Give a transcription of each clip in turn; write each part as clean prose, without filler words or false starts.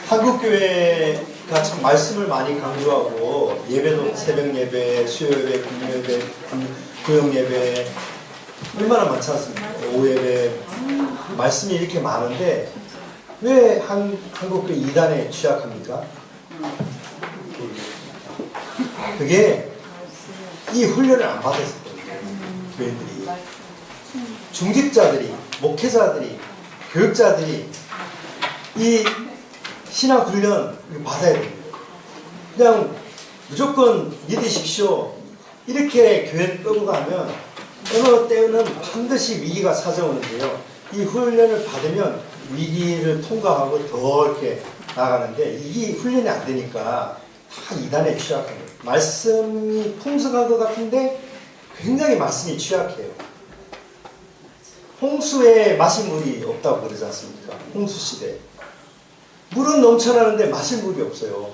한국교회가 참 말씀을 많이 강조하고 예배도 새벽 예배, 수요 예배, 금요 예배, 구역 예배 얼마나 많지 않습니까? 오후 예배 말씀이 이렇게 많은데 왜 한국교회 이단에 취약합니까? 그게 이 훈련을 안 받았을 거예요. 교회들이, 중직자들이, 목회자들이, 교육자들이 이 신학 훈련 받아야 됩니다. 그냥 무조건 믿으십시오. 이렇게 교회를 끌고 가면 어느 때는 반드시 위기가 찾아오는데요. 이 훈련을 받으면 위기를 통과하고 더 이렇게 나가는데 이 훈련이 안 되니까 다 이단에 취약합니다. 말씀이 풍성한 것 같은데 굉장히 말씀이 취약해요. 홍수에 마실 물이 없다고 그러지 않습니까? 홍수 시대. 물은 넘쳐나는데 마실 물이 없어요.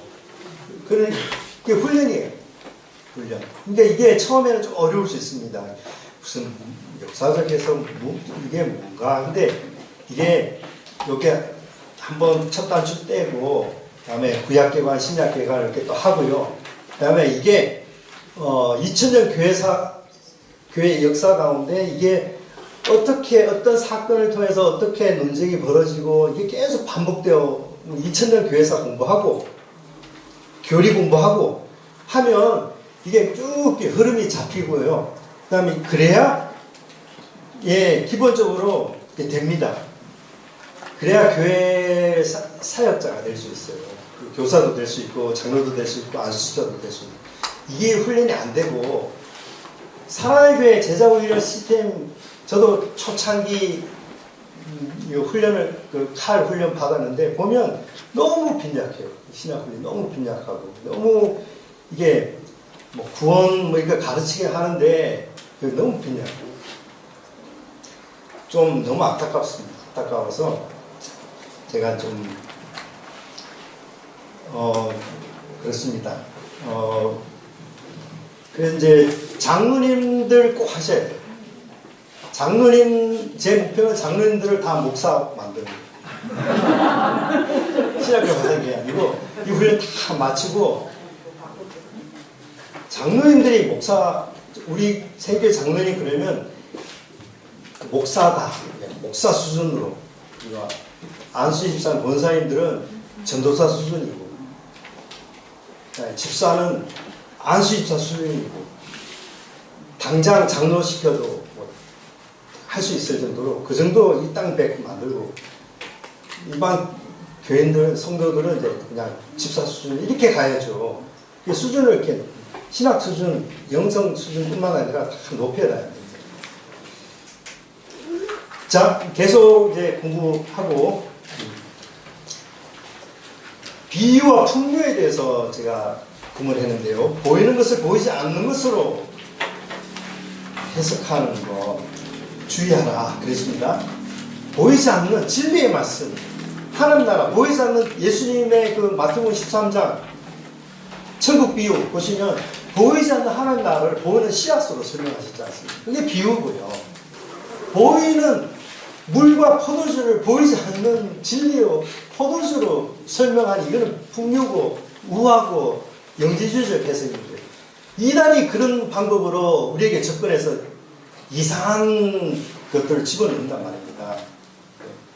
그게 훈련이에요. 훈련. 근데 이게 처음에는 좀 어려울 수 있습니다. 무슨 역사적 해석, 이게 뭔가. 근데 이게 요게 한번 첫 단추 떼고, 그 다음에 구약개관, 신약개관 이렇게 또 하고요. 그 다음에 이게, 2000년 교회 역사 가운데 이게 어떻게, 어떤 사건을 통해서 어떻게 논쟁이 벌어지고, 이게 계속 반복되어 2000년 교회사 공부하고 교리 공부하고 하면 이게 쭉 흐름이 잡히고요. 그 다음에 그래야 기본적으로 됩니다. 그래야 교회 사역자가 될 수 있어요. 교사도 될 수 있고 장로도 될 수 있고 안수자도 될 수 있고 이게 훈련이 안 되고 사랑의 교회 제자훈련 시스템 저도 초창기 훈련을 칼 훈련 받았는데 보면 너무 빈약해요. 신학 훈련 너무 빈약하고 너무 이게 뭐 구원 뭐 이렇게 가르치게 하는데 너무 빈약해요. 좀 너무 안타깝습니다. 안타까워서 제가 좀 그렇습니다. 그래서 이제 장로님들 꼭 하셔야 돼요. 장로님, 제 목표는 장로님들을 다 목사 만드는 거예요. 신학교 가는 게 아니고, 이 훈련 다 마치고, 장로님들이 목사, 우리 세계 장로님 그러면 목사다. 목사 수준으로. 안수 집사, 권사님들은 전도사 수준이고, 집사는 안수 집사 수준이고, 당장 장로 시켜도 할 수 있을 정도로 그 정도 이 땅 백 만들고 일반 교인들 성도들은 이제 그냥 집사 수준 이렇게 가야죠. 그 수준을 이렇게 신학 수준, 영성 수준뿐만 아니라 다 높여야 돼요. 자, 계속 이제 공부하고 비유와 풍류에 대해서 제가 구문했는데요. 보이는 것을 보이지 않는 것으로 해석하는 거. 주의하라 그랬습니다. 보이지 않는 진리의 말씀 하나님 나라 보이지 않는 예수님의 그 마태복음 13장 천국 비유 보시면 보이지 않는 하나님 나라를 보이는 씨앗으로 설명하시지 않습니까? 그게 비유고요. 보이는 물과 포도주를 보이지 않는 진리로 포도주로 설명하니 이거는 풍류고 우하고 영지주의적 해석이고요. 이단이 그런 방법으로 우리에게 접근해서 이상한 것들을 집어넣는단 말입니다.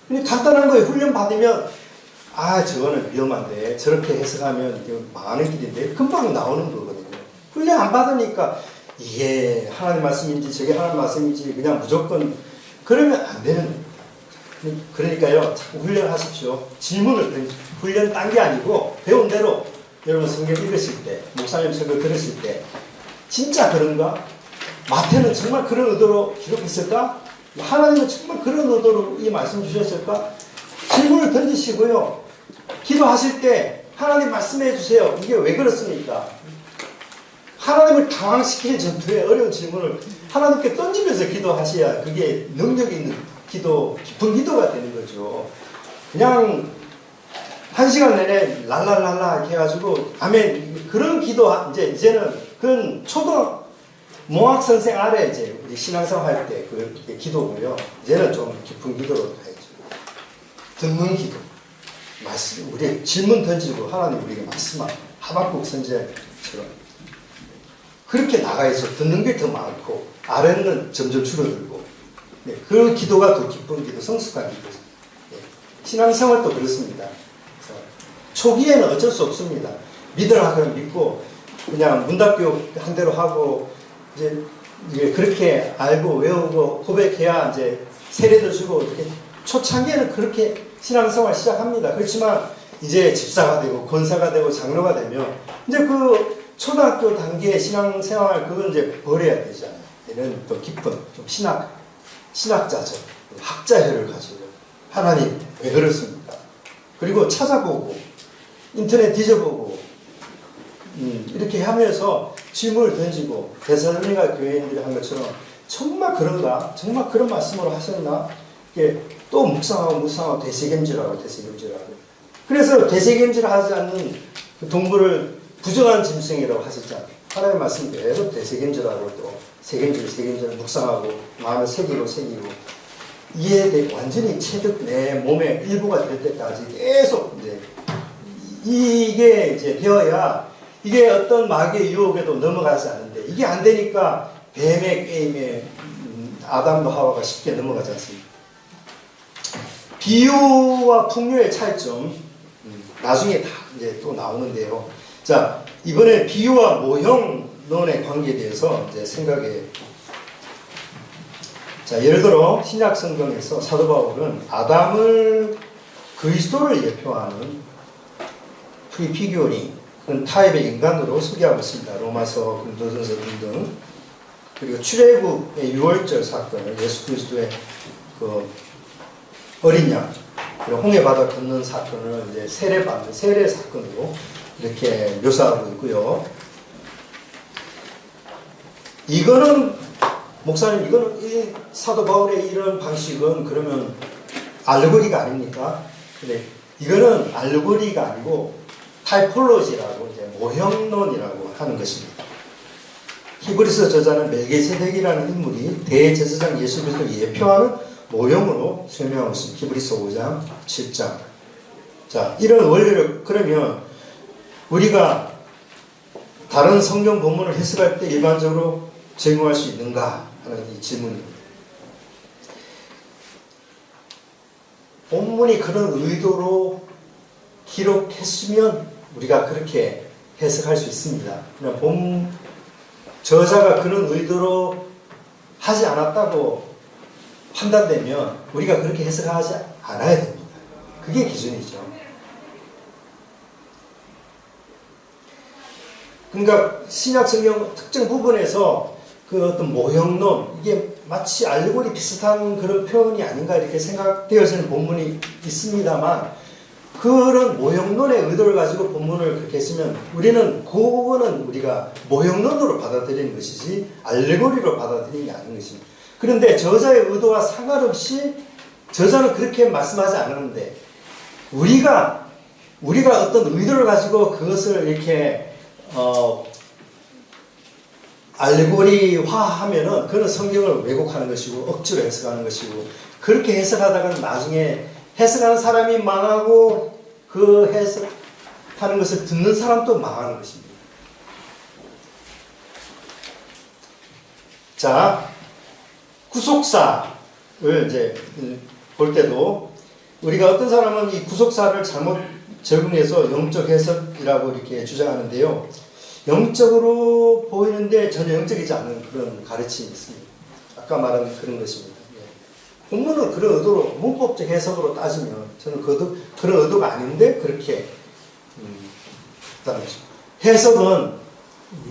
근데 간단한 거에 훈련 받으면 저거는 위험한데 저렇게 해석하면 망하는 길인데 금방 나오는 거거든요. 훈련 안 받으니까 이게 하나님 말씀인지 저게 하나님 말씀인지 그냥 무조건 그러면 안 되는 거예요. 그러니까요 자꾸 훈련하십시오. 질문을 훈련 딴 게 아니고 배운 대로 여러분 성경 읽으실 때 목사님 설교 들으실 때 진짜 그런가? 마태는 정말 그런 의도로 기록했을까? 하나님은 정말 그런 의도로 이 말씀 주셨을까? 질문을 던지시고요. 기도하실 때 하나님 말씀해 주세요. 이게 왜 그렇습니까? 하나님을 당황시킬 전투에 어려운 질문을 하나님께 던지면서 기도하셔야 그게 능력 있는 기도, 깊은 기도가 되는 거죠. 그냥 1시간 내내 랄랄랄라 이렇게 해가지고 아멘 그런 기도 이제는 그건 모학 선생 아래 이제 우리 신앙생활 할 때 그 기도고요. 이제는 좀 깊은 기도로 가야죠. 듣는 기도, 말씀, 우리 질문 던지고 하나님 우리에게 말씀하고 하박국 선지자처럼 그렇게 나가야죠. 듣는 게 더 많고 아래는 점점 줄어들고 네, 그 기도가 더 기쁜 기도, 성숙한 기도. 네, 신앙생활도 그렇습니다. 초기에는 어쩔 수 없습니다. 믿으라 하면 믿고 그냥 문답교육 한 대로 하고 이제 그렇게 알고 외우고 고백해야 이제 세례도 주고 이렇게 초창기에는 그렇게 신앙생활 시작합니다. 그렇지만 이제 집사가 되고 권사가 되고 장로가 되면 이제 그 초등학교 단계의 신앙생활 그건 이제 버려야 되잖아요. 얘는 또 깊은 좀 신학자죠. 학자혈을 가지고 하나님 왜 그렇습니까? 그리고 찾아보고 인터넷 뒤져보고 이렇게 하면서 질문을 던지고 데살로니가 교회인들이 한 것처럼 정말 그런가? 정말 그런 말씀으로 하셨나? 이게 또 묵상하고 되새김질하고. 그래서 되새김질 하지 않는 그 동물을 부정한 짐승이라고 하셨잖아요. 하나님의 말씀 계속 되새김질하고 또 새김질 묵상하고 마음을 새기고 이해되고 완전히 체득 내 몸의 일부가 될 때까지 계속 이제 이게 이제 되어야 이게 어떤 마귀의 유혹에도 넘어가지 않는데 이게 안 되니까 뱀의 게임에 아담과 하와가 쉽게 넘어가지 않습니다. 비유와 풍요의 차이점 나중에 다 이제 또 나오는데요. 자, 이번에 비유와 모형론의 관계에 대해서 이제 생각해. 자, 예를 들어 신약 성경에서 사도 바울은 아담을 그리스도를 예표하는 프리피규어링 그런 타입의 인간으로 소개하고 있습니다. 로마서, 고린도전서 등등. 그리고 출애굽의 유월절 사건을 예수 그리스도의 그 어린 양, 그리고 홍해 바다 건넌 사건을 이제 세례받는 세례 사건으로 이렇게 묘사하고 있고요. 이거는 목사님, 이거는 이 사도 바울의 이런 방식은 그러면 알레고리가 아닙니까? 근데 이거는 알레고리가 아니고 타이폴로지라고 이제 모형론이라고 하는 것입니다. 히브리서 저자는 멜기세덱이라는 인물이 대제사장 예수 그리스도를 예표하는 모형으로 설명하고 있습니다. 히브리서 5장, 7장. 자, 이런 원리를 그러면 우리가 다른 성경 본문을 해석할 때 일반적으로 적용할 수 있는가 하는 이 질문입니다. 본문이 그런 의도로 기록했으면 우리가 그렇게 해석할 수 있습니다. 그냥 저자가 그런 의도로 하지 않았다고 판단되면 우리가 그렇게 해석하지 않아야 됩니다. 그게 기준이죠. 그러니까 신약 성경 특정 부분에서 그 어떤 모형론, 이게 마치 알레고리 비슷한 그런 표현이 아닌가 이렇게 생각되어지는 본문이 있습니다만 그런 모형론의 의도를 가지고 본문을 그렇게 했으면 우리는 그거는 우리가 모형론으로 받아들이는 것이지 알레고리로 받아들이는 게 아닌 것입니다. 그런데 저자의 의도와 상관없이 저자는 그렇게 말씀하지 않았는데 우리가 어떤 의도를 가지고 그것을 이렇게 알레고리화하면은 그는 성경을 왜곡하는 것이고 억지로 해석하는 것이고 그렇게 해석하다가는 나중에 해석하는 사람이 망하고 그 해석하는 것을 듣는 사람도 망하는 것입니다. 자, 구속사를 이제 볼 때도 우리가 어떤 사람은 이 구속사를 잘못 적응해서 영적 해석이라고 이렇게 주장하는데요. 영적으로 보이는데 전혀 영적이지 않은 그런 가르침이 있습니다. 아까 말한 그런 것입니다. 본문은 그런 의도로 문법적 해석으로 따지면 저는 그런 의도가 아닌데 그렇게 했다는 것입니다. 해석은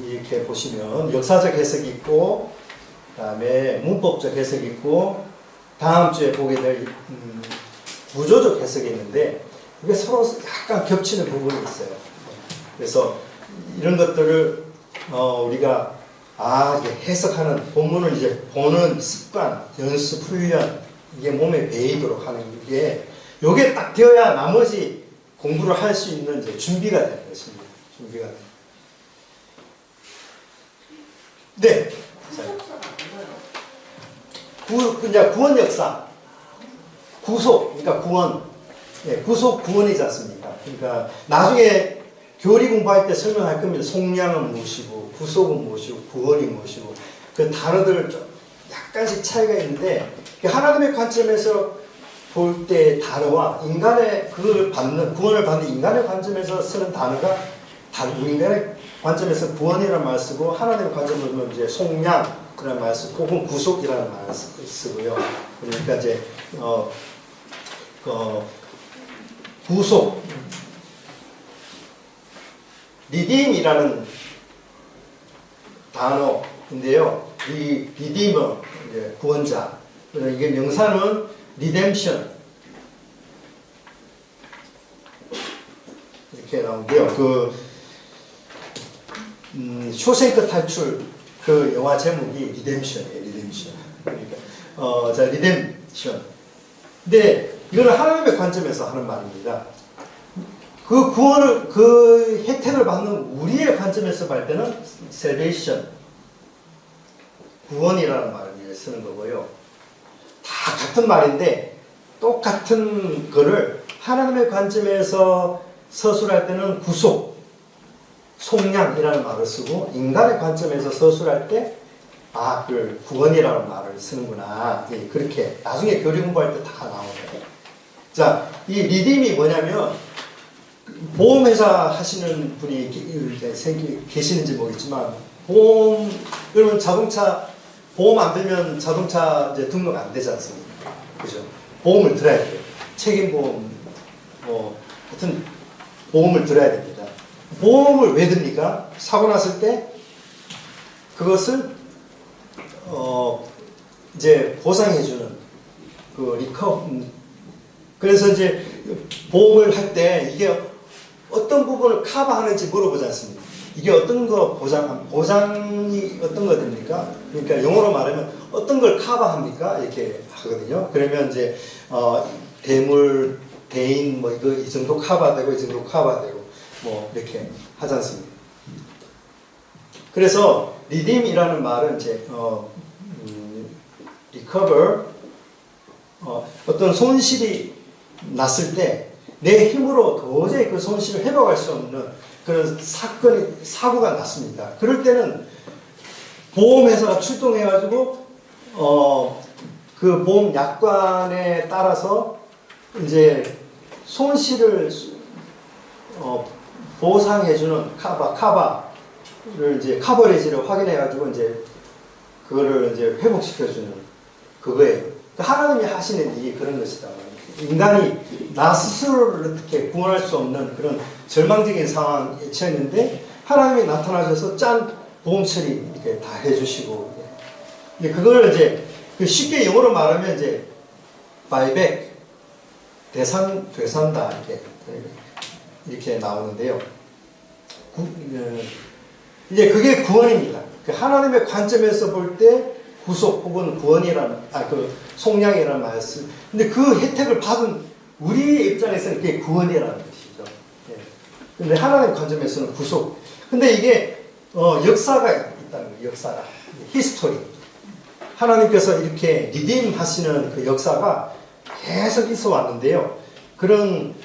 이렇게 보시면 역사적 해석이 있고 그다음에 문법적 해석이 있고 다음 주에 보게 될 구조적 해석이 있는데 그게 서로 약간 겹치는 부분이 있어요. 그래서 이런 것들을 우리가 이제 해석하는 본문을 이제 보는 습관, 연습, 훈련 이게 몸에 배이도록 하는 게 요게 딱 되어야 나머지 공부를 할 수 있는 이제 준비가 되는 것입니다. 준비가 되는. 네. 구원 역사, 구속, 그러니까 구원. 예, 구속 구원이지 않습니까? 그러니까 나중에 교리 공부할 때 설명할 겁니다. 속량은 무엇이고 구속은 무엇이고 구원이 무엇이고 그 단어들 좀 약간씩 차이가 있는데 하나님의 관점에서 볼 때 단어와 인간의 그걸 받는 구원을 받는 인간의 관점에서 쓰는 단어가 다르고 인간의 관점에서 구원이라는 말을 쓰고 하나님의 관점으로 보면 이제 속량이라는 말을 쓰고 혹은 구속이라는 말을 쓰고요. 그러니까 이제 구속 리딤이라는 단어인데요. 리디머 구원자. 이게 명사는 리뎀션 이렇게 나오는데요. 쇼생크 탈출 그 영화 제목이 리뎀션이에요. 리뎀션. 그러니까 자 리뎀션. 근데 이거는 하나님의 관점에서 하는 말입니다. 그 구원을 그 혜택을 받는 우리의 관점에서 볼 때는 salvation 구원이라는 말을 쓰는 거고요. 다 같은 말인데 똑같은 거를 하나님의 관점에서 서술할 때는 구속, 속량이라는 말을 쓰고 인간의 관점에서 서술할 때 그 구원이라는 말을 쓰는구나. 그렇게 나중에 교리 공부할 때 다 나오네요. 자, 이 리딤이 뭐냐면 보험회사 하시는 분이 계시는지 모르겠지만 여러분 자동차 보험 안 들면 자동차 이제 등록 안 되지 않습니까? 그죠? 보험을 들어야 돼요. 책임보험, 하여튼 보험을 들어야 됩니다. 보험을 왜 듭니까? 사고 났을 때 그것을 이제 보상해주는 그래서 이제 보험을 할 때 이게 어떤 부분을 커버하는지 물어보지 않습니까? 이게 어떤 거 보장이 어떤 거 됩니까? 그러니까 영어로 말하면 어떤 걸 커버합니까? 이렇게 하거든요. 그러면 이제 대물, 대인 이거 이 정도 커버되고 이 정도 커버되고 이렇게 하지 않습니까? 그래서 리딤이라는 말은 이제 recover 어떤 손실이 났을 때 내 힘으로 도저히 그 손실을 회복할 수 없는 그런 사고가 났습니다. 그럴 때는 보험회사가 출동해가지고 그 보험 약관에 따라서 이제 손실을 보상해주는 카바를 이제 커버리지를 확인해가지고 이제 그거를 이제 회복시켜주는 그거예요. 하나님이 하시는 일이 그런 것이다. 인간이 나 스스로를 어떻게 구원할 수 없는 그런 절망적인 상황에 처했는데 하나님이 나타나셔서 보험 처리 이렇게 다 해주시고 그걸 이제 쉽게 영어로 말하면 이제 buyback 되산다 이렇게 나오는데요. 이제 그게 구원입니다. 하나님의 관점에서 볼 때 구속 혹은 구원이라는 속량이라는 말씀. 근데 그 혜택을 받은 우리의 입장에서는 그게 구원이라는 것이죠. 근데 하나님 관점에서는 구속. 근데 이게 역사가 있다는 거예요. 역사가 히스토리. 하나님께서 이렇게 리딤 하시는 그 역사가 계속 있어 왔는데요. 그런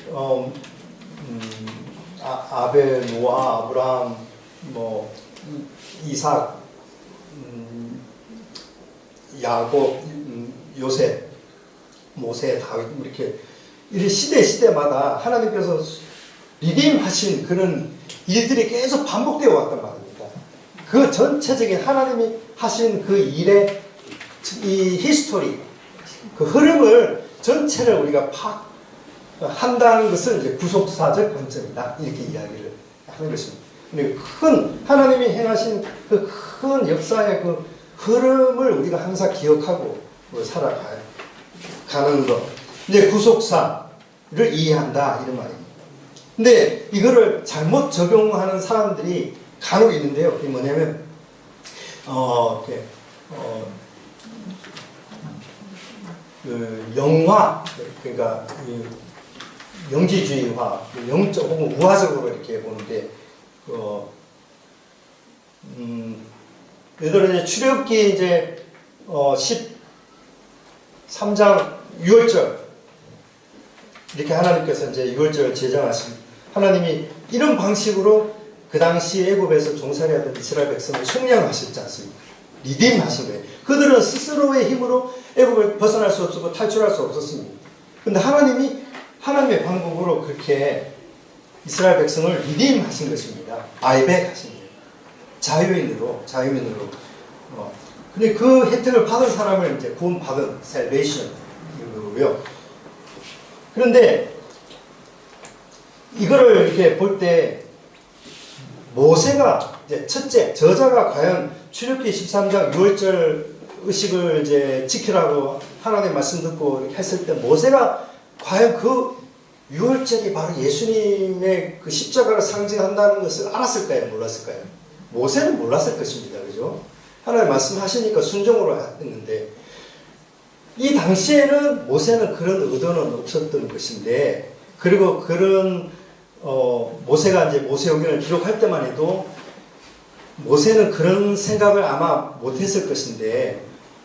아벨, 노아, 아브라함, 이삭, 야곱, 요셉, 모세, 다윗 이렇게 시대마다 하나님께서 리딤하신 그런 일들이 계속 반복되어 왔단 말입니다. 그 전체적인 하나님이 하신 그 일의 이 히스토리, 그 흐름을 전체를 우리가 한다는 것을 이제 구속사적 관점이다. 이렇게 이야기를 하는 것입니다. 근데 하나님이 행하신 그 큰 역사의 그 흐름을 우리가 항상 기억하고 살아가는 것. 이제 구속사를 이해한다. 이런 말입니다. 근데 이거를 잘못 적용하는 사람들이 간혹 있는데요. 그게 뭐냐면, 영화, 그러니까 영지주의화, 영적 혹은 우화적으로 이렇게 보는데, 예를 들어 이제 출애굽기 이제 13장 6월절 이렇게 하나님께서 이제 유월절을 제정하신 하나님이 이런 방식으로 그 당시 애굽에서 종살이하던 이스라엘 백성을 속량하셨지 않습니까? 리딤하신 거예요. 그들은 스스로의 힘으로 애굽을 벗어날 수 없었고 탈출할 수 없었습니다. 근데 하나님이 하나님의 방법으로 그렇게 이스라엘 백성을 리딤하신 것입니다. 바이백 하신 거예요. 자유인으로. 근데 그 혜택을 받은 사람을 이제 구원받은 salvation이고요. 그런데 이거를 이렇게 볼 때 모세가 이제 첫째 저자가 과연 출애굽기 13장 6월절 의식을 이제 지키라고 하나님의 말씀 듣고 이렇게 했을 때 모세가 과연 그 6월절이 바로 예수님의 그 십자가를 상징한다는 것을 알았을까요? 몰랐을까요? 모세는 몰랐을 것입니다. 그죠? 하나님 말씀하시니까 순종으로 했는데 이 당시에는 모세는 그런 의도는 없었던 것인데 그리고 그런 모세가 이제 모세오경을 기록할 때만 해도 모세는 그런 생각을 아마 못했을 것인데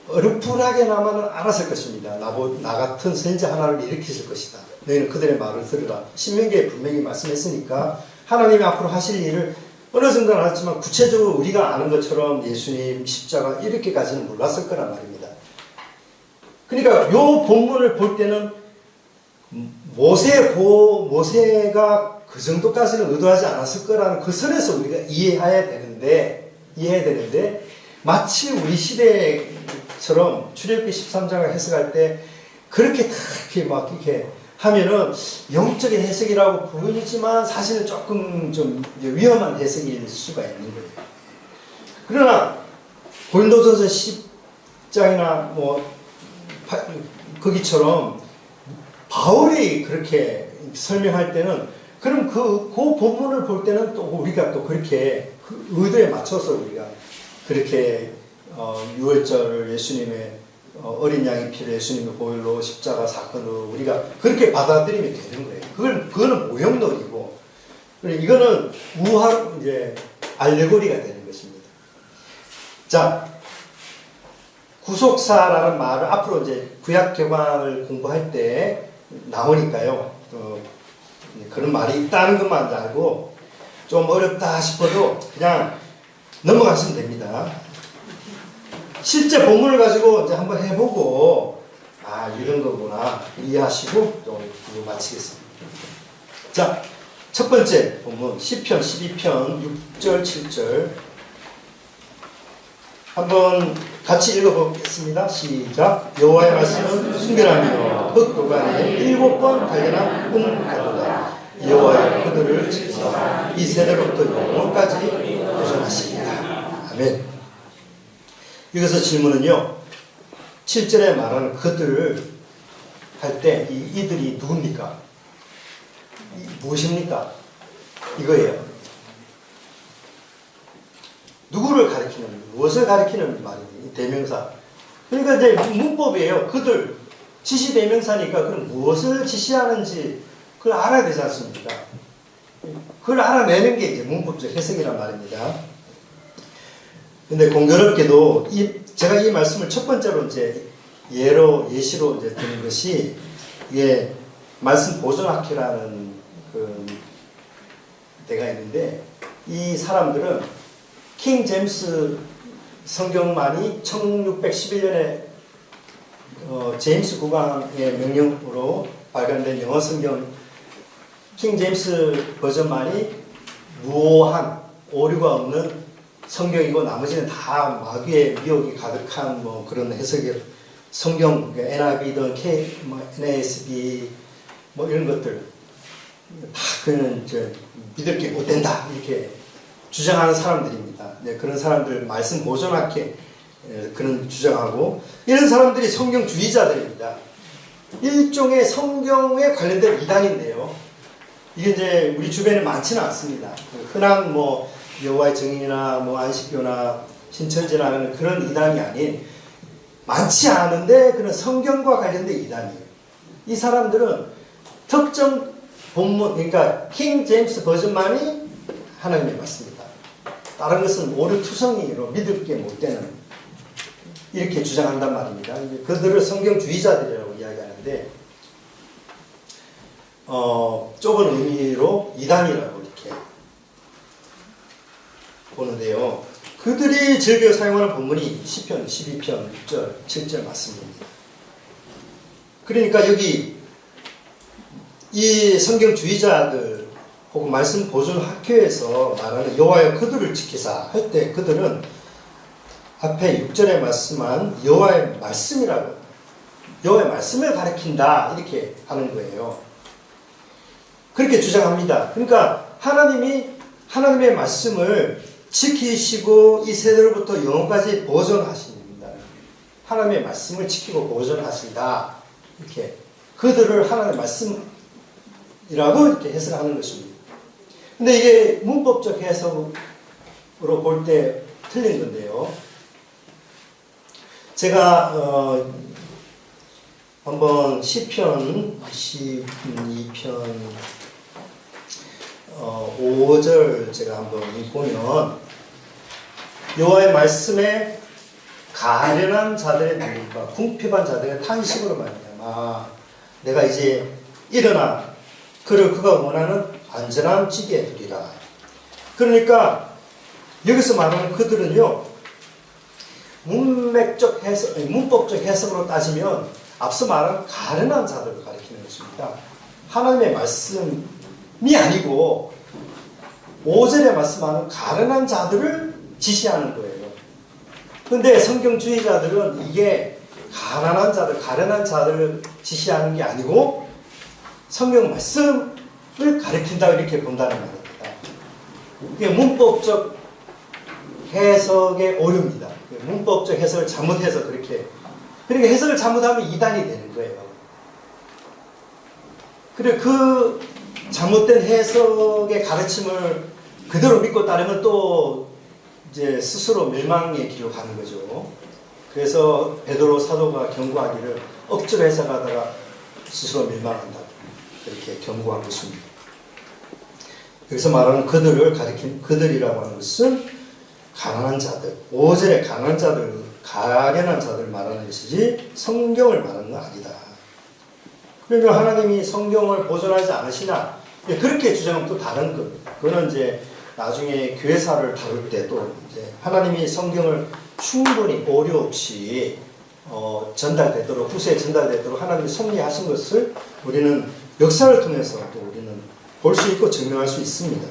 어렴풋하게나마는 알았을 것입니다. 나 같은 선지자 하나를 일으키실 것이다. 너희는 그들의 말을 들으라. 신명기에 분명히 말씀했으니까 하나님이 앞으로 하실 일을 어느 정도는 알았지만 구체적으로 우리가 아는 것처럼 예수님 십자가 이렇게까지는 몰랐을 거란 말입니다. 그러니까 요 본문을 볼 때는 모세가 그 정도까지는 의도하지 않았을 거라는 그 선에서 우리가 이해해야 되는데 마치 우리 시대처럼 출애굽기 13장을 해석할 때 그렇게 막 이렇게 하면은 영적인 해석이라고 보이지만 사실은 조금 좀 위험한 해석일 수가 있는 거예요. 그러나 고린도전서 10장이나 거기처럼 바울이 그렇게 설명할 때는 그럼 그 본문을 볼 때는 또 우리가 또 그렇게 그 의도에 맞춰서 우리가 그렇게 6월절을 예수님의 어린 양의 피를 예수님의 보혈로 십자가 사건으로 우리가 그렇게 받아들이면 되는 거예요. 그거는 모형론이고, 이거는 이제 알레고리가 되는 것입니다. 자, 구속사라는 말을 앞으로 이제 구약 개방을 공부할 때 나오니까요. 그런 말이 있다는 것만 알고 좀 어렵다 싶어도 그냥 넘어가시면 됩니다. 실제 본문을 가지고 이제 한번 해보고 이런 거구나 이해하시고 좀 마치겠습니다. 자, 첫 번째 본문 시편 12편 6절 7절 한번 같이 읽어보겠습니다. 시작. 여호와의 말씀은 순결하며 흙 도간에 7번 발견한 은가도다. 여호와의 그들을 지키사 이 세대로부터 영원까지 보존하시리라. 아멘. 여기서 질문은요. 7절에 말하는 그들을 할 때 이들이 누굽니까? 무엇입니까? 이거예요. 누구를 가리키는, 무엇을 가리키는 말이니? 대명사. 그러니까 이제 문법이에요. 그들, 지시 대명사니까 그럼 무엇을 지시하는지 그걸 알아야 되지 않습니까? 그걸 알아내는 게 이제 문법적 해석이란 말입니다. 근데 공교롭게도 제가 이 말씀을 첫 번째로 이제 예시로 이제 드는 것이 이게 말씀 보존학회라는 그 데가 있는데 이 사람들은 킹 제임스 성경만이 1611년에 제임스 국왕의 명령으로 발간된 영어 성경 킹 제임스 버전만이 무오한 오류가 없는 성경이고 나머지는 다 마귀의 미혹이 가득한 그런 해석이에요. 성경 NIV든 NASB 이런 것들 다 그는 믿을 게 못 된다 이렇게 주장하는 사람들입니다. 네, 그런 사람들 말씀 보존학회 그런 주장하고 이런 사람들이 성경주의자들입니다. 일종의 성경에 관련된 이단인데요. 이게 이제 우리 주변에 많지는 않습니다. 흔한 여호와의 증인이나 안식교나 신천지나 그런 이단이 아닌 많지 않은데 그런 성경과 관련된 이단이에요. 이 사람들은 특정 본문 그러니까 킹 제임스 버전만이 하나님의 말씀입니다. 다른 것은 오류투성이로 믿을 게 못 되는 이렇게 주장한단 말입니다. 그들을 성경주의자들이라고 이야기하는데 좁은 의미로 이단이라고 이렇게 보는데요. 그들이 즐겨 사용하는 본문이 시편 12편 6절 7절 말씀입니다. 그러니까 여기 이 성경주의자들 혹은 말씀 보존 학교에서 말하는 여호와여 그들을 지키사 할 때 그들은 앞에 6절에 말씀한 여호와의 말씀이라고, 여호와의 말씀을 가리킨다 이렇게 하는 거예요. 그렇게 주장합니다. 그러니까 하나님이 하나님의 말씀을 지키시고 이 세대로부터 영원까지 보존하신다. 하나님의 말씀을 지키고 보존하신다. 이렇게 그들을 하나님의 말씀이라고 이렇게 해석하는 것입니다. 근데 이게 문법적 해석으로 볼 때 틀린 건데요. 제가 한번 시편 22편 5절 제가 한번 보면 여호와의 말씀에 가련한 자들의 눈물과 궁핍한 자들의 탄식으로 말미암아 내가 이제 일어나 그를 그가 원하는 안전한 지게에 두리라. 그러니까 여기서 말하는 그들은요, 문법적 해석으로 따지면 앞서 말한 가련한 자들을 가리키는 것입니다. 하나님의 말씀이 아니고 5절에 말씀하는 가련한 자들을 지시하는 거예요. 그런데 성경주의자들은 이게 가련한 자들을 지시하는 게 아니고 성경 말씀을 가리킨다 이렇게 본다는 말입니다. 이게 문법적 해석의 오류입니다. 문법적 해석을 잘못해서 그러니까 해석을 잘못하면 이단이 되는 거예요. 그래 그 잘못된 해석의 가르침을 그대로 믿고 따르면 또 이제 스스로 멸망의 길로 가는 거죠. 그래서 베드로 사도가 경고하기를 억지로 해석하다가 스스로 멸망한다. 이렇게 경고한 것입니다. 여기서 말하는 그들을 가리킨 그들이라고 하는 것은 가난한 자들, 5절에 가난한 자들, 가련한 자들 말하는 것이지 성경을 말하는 건 아니다. 그러면 하나님이 성경을 보존하지 않으시나? 그렇게 주장하면 또 다른 겁니다. 그거는 이제 나중에 교회사를 다룰 때도 이제 하나님이 성경을 충분히 오류 없이 전달되도록, 후세에 전달되도록 하나님이 섭리하신 것을 우리는 역사를 통해서 또 우리는 볼 수 있고 증명할 수 있습니다.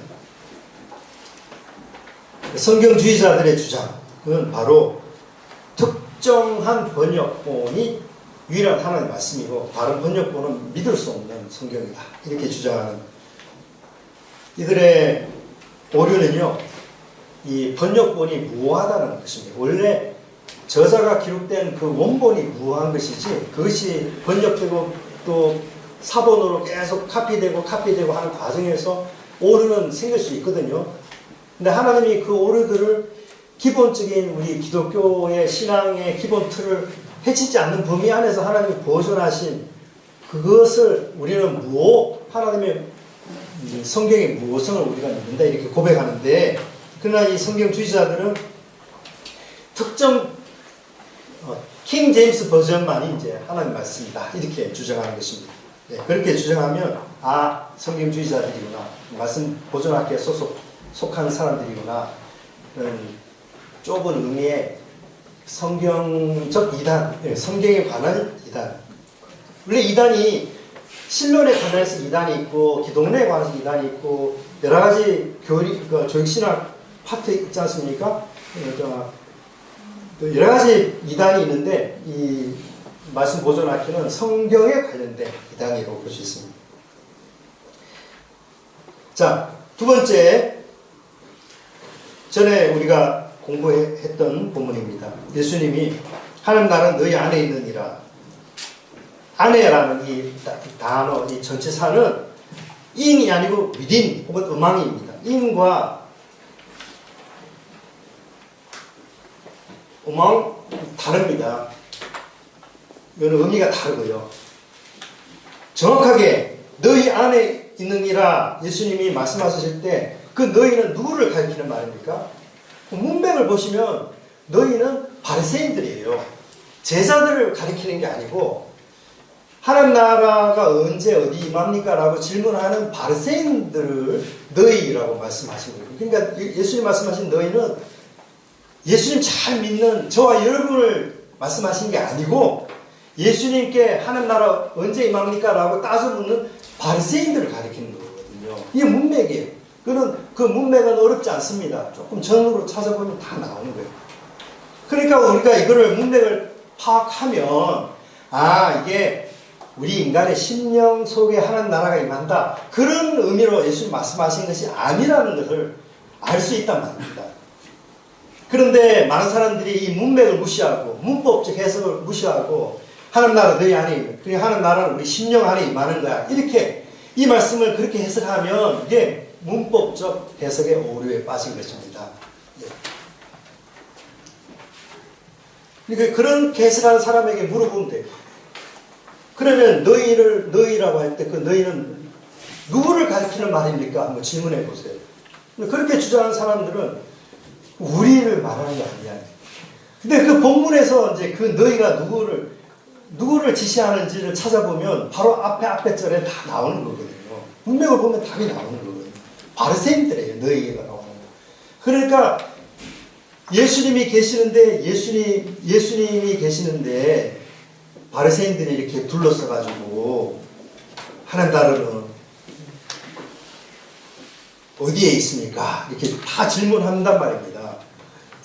성경주의자들의 주장은 바로 특정한 번역본이 유일한 하나님의 말씀이고 다른 번역본은 믿을 수 없는 성경이다. 이렇게 주장하는 이들의 오류는요, 이 번역본이 무효하다는 것입니다. 원래 저자가 기록된 그 원본이 무효한 것이지 그것이 번역되고 또 사본으로 계속 카피되고 하는 과정에서 오류는 생길 수 있거든요. 근데 하나님이 그 오류들을 기본적인 우리 기독교의 신앙의 기본 틀을 해치지 않는 범위 안에서 하나님이 보존하신 그것을 우리는 하나님의 성경의 무효성을 우리가 믿는다 이렇게 고백하는데, 그러나 이 성경주의자들은 특정 킹 제임스 버전만이 이제 하나님 말씀이다 이렇게 주장하는 것입니다. 네, 그렇게 주장하면 성경주의자들이구나, 말씀 보존학교에 속한 사람들이구나, 좁은 의미의 성경적 이단, 성경에 관한 이단. 원래 이단이 신론에 관해서 이단이 있고 기독론에 관해서 이단이 있고 여러 가지 교육신학 파트 있지 않습니까? 여러 가지 이단이 있는데 이 말씀 보존학교는 성경에 관련된 이단이라고 볼 수 있습니다. 자, 두 번째, 전에 우리가 공부했던 본문입니다. 예수님이 하나님 나라는 너희 안에 있느니라. 안에라는 이 단어, 이 전치사는 in이 아니고 within 혹은 among입니다. in과 among 다릅니다. 이거는 의미가 다르고요. 정확하게 너희 안에 있느니라 예수님이 말씀하실 때 그 너희는 누구를 가리키는 말입니까? 문맥을 보시면 너희는 바리새인들이에요. 제자들을 가리키는 게 아니고 하나님 나라가 언제 어디 임합니까? 라고 질문하는 바리새인들을 너희라고 말씀하신 거예요. 그러니까 예수님 말씀하신 너희는 예수님 잘 믿는 저와 여러분을 말씀하신 게 아니고 예수님께 하나님 나라 언제 임합니까? 라고 따져 묻는 바리새인들을 가리키는 거거든요. 이게 문맥이에요. 그 문맥은 어렵지 않습니다. 조금 전으로 찾아보면 다 나오는 거예요. 그러니까 우리가 이거를 문맥을 파악하면 이게 우리 인간의 심령 속에 하나님 나라가 임한다. 그런 의미로 예수님 말씀하신 것이 아니라는 것을 알 수 있단 말입니다. 그런데 많은 사람들이 이 문맥을 무시하고 문법적 해석을 무시하고 하나님 나라 너희 안에 임해. 그러니까 하나님 나라는 우리 심령 안에 임하는 거야. 이렇게 이 말씀을 그렇게 해석하면 이게 문법적 해석의 오류에 빠진 것입니다. 그러니까 그렇게 해석하는 사람에게 물어보면 돼요. 그러면 너희라고 할 때 그 너희는 누구를 가리키는 말입니까? 한번 질문해 보세요. 그렇게 주장하는 사람들은 우리를 말하는 게 아니야. 근데 그 본문에서 이제 그 너희가 누구를 지시하는지를 찾아보면 바로 앞에 절에 다 나오는 거거든요. 문맥을 보면 답이 나오는 거거든요. 바리새인들이에요. 너희가 나오는 거. 그러니까 예수님이 계시는데 예수님이 계시는데 바리새인들이 이렇게 둘러싸가지고 하나님 나라는 어디에 있습니까? 이렇게 다 질문한단 말입니다.